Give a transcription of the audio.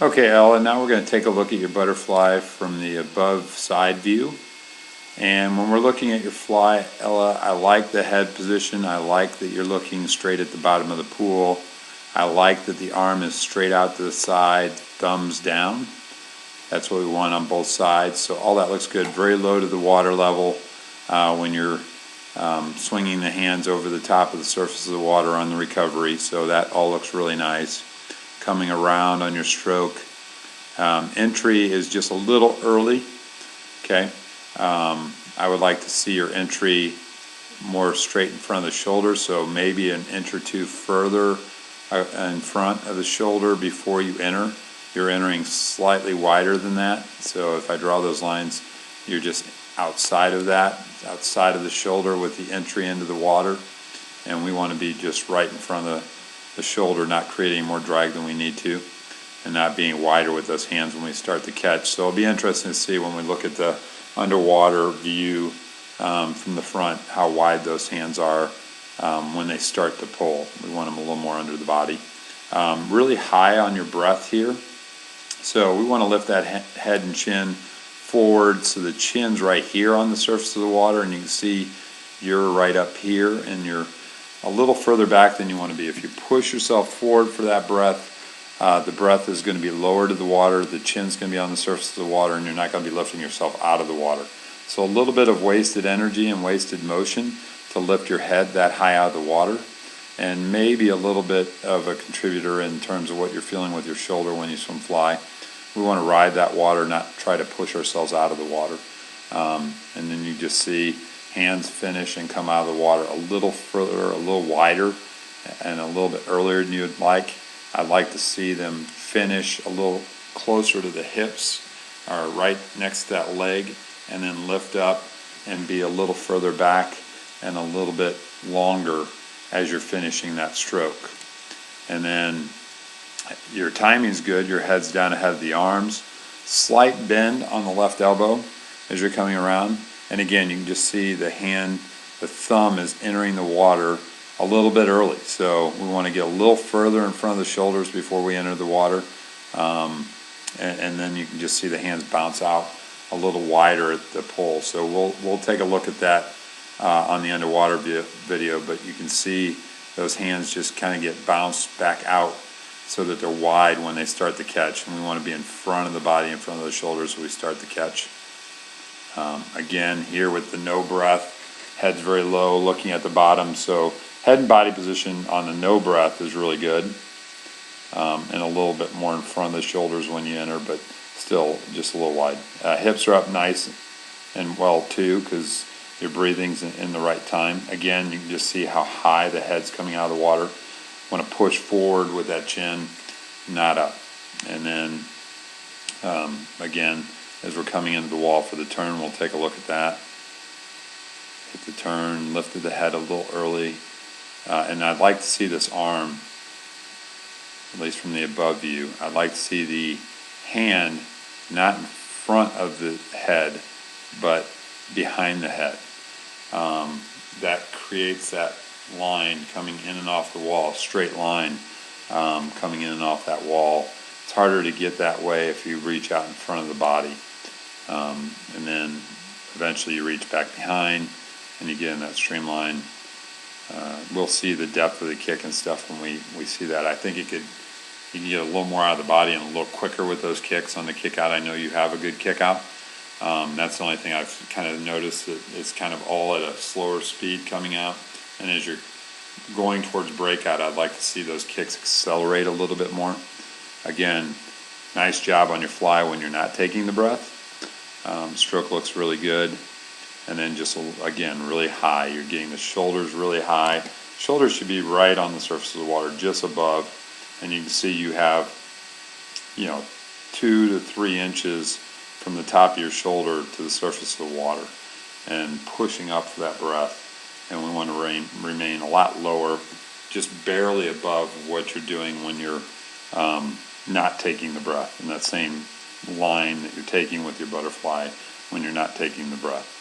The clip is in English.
Okay, Ella, now we're going to take a look at your butterfly from the above side view. And when we're looking at your fly, Ella, I like the head position. I like that you're looking straight at the bottom of the pool. I like that the arm is straight out to the side, thumbs down. That's what we want on both sides. So all that looks good. Very low to the water level when you're swinging the hands over the top of the surface of the water on the recovery. So that all looks really nice. Coming around on your stroke. Entry is just a little early. Okay. I would like to see your entry more straight in front of the shoulder, so maybe an inch or two further in front of the shoulder before you enter. You're entering slightly wider than that, so if I draw those lines, you're just outside of that, outside of the shoulder with the entry into the water, and we want to be just right in front of the shoulder, not creating more drag than we need to, and not being wider with those hands when we start the catch. So it'll be interesting to see when we look at the underwater view from the front how wide those hands are when they start to pull. We want them a little more under the body. Really high on your breath here. So we want to lift that head and chin forward so the chin's right here on the surface of the water, and you can see you're right up here and you're a little further back than you want to be. If you push yourself forward for that breath, the breath is going to be lower to the water, the chin's going to be on the surface of the water, and you're not going to be lifting yourself out of the water. So a little bit of wasted energy and wasted motion to lift your head that high out of the water, and maybe a little bit of a contributor in terms of what you're feeling with your shoulder when you swim fly. We want to ride that water, not try to push ourselves out of the water. And then you just see hands finish and come out of the water a little further, a little wider, and a little bit earlier than you'd like. I'd like to see them finish a little closer to the hips or right next to that leg, and then lift up and be a little further back and a little bit longer as you're finishing that stroke. And then your timing's good, your head's down ahead of the arms, slight bend on the left elbow as you're coming around, and again you can just see the hand, the thumb is entering the water a little bit early, so we want to get a little further in front of the shoulders before we enter the water, and then you can just see the hands bounce out a little wider at the pull. So we'll take a look at that on the underwater video, but you can see those hands just kind of get bounced back out so that they're wide when they start the catch, and we want to be in front of the body, in front of the shoulders when we start the catch. Again, here with the no breath, head's very low, looking at the bottom, so head and body position on the no breath is really good, and a little bit more in front of the shoulders when you enter, but still just a little wide. Hips are up nice and well too, because your breathing's in the right time. Again, you can just see how high the head's coming out of the water. Want to push forward with that chin, not up. And then again, as we're coming into the wall for the turn, we'll take a look at that. Hit the turn, lifted the head a little early. And I'd like to see this arm, at least from the above view, I'd like to see the hand not in front of the head, but behind the head. That creates that line coming in and off the wall, straight line coming in and off that wall. It's harder to get that way if you reach out in front of the body. And then eventually you reach back behind and you get in that streamline. We'll see the depth of the kick and stuff when we see that. I think you can get a little more out of the body and a little quicker with those kicks on the kick out. I know you have a good kick out. That's the only thing I've kind of noticed, that it's kind of all at a slower speed coming out. And as you're going towards breakout, I'd like to see those kicks accelerate a little bit more. Again, nice job on your fly when you're not taking the breath. Stroke looks really good. And then just, again, really high. You're getting the shoulders really high. Shoulders should be right on the surface of the water, just above. And you can see you have, 2 to 3 inches from the top of your shoulder to the surface of the water, and pushing up for that breath. And we want to remain a lot lower, just barely above what you're doing when you're not taking the breath, in that same line that you're taking with your butterfly when you're not taking the breath.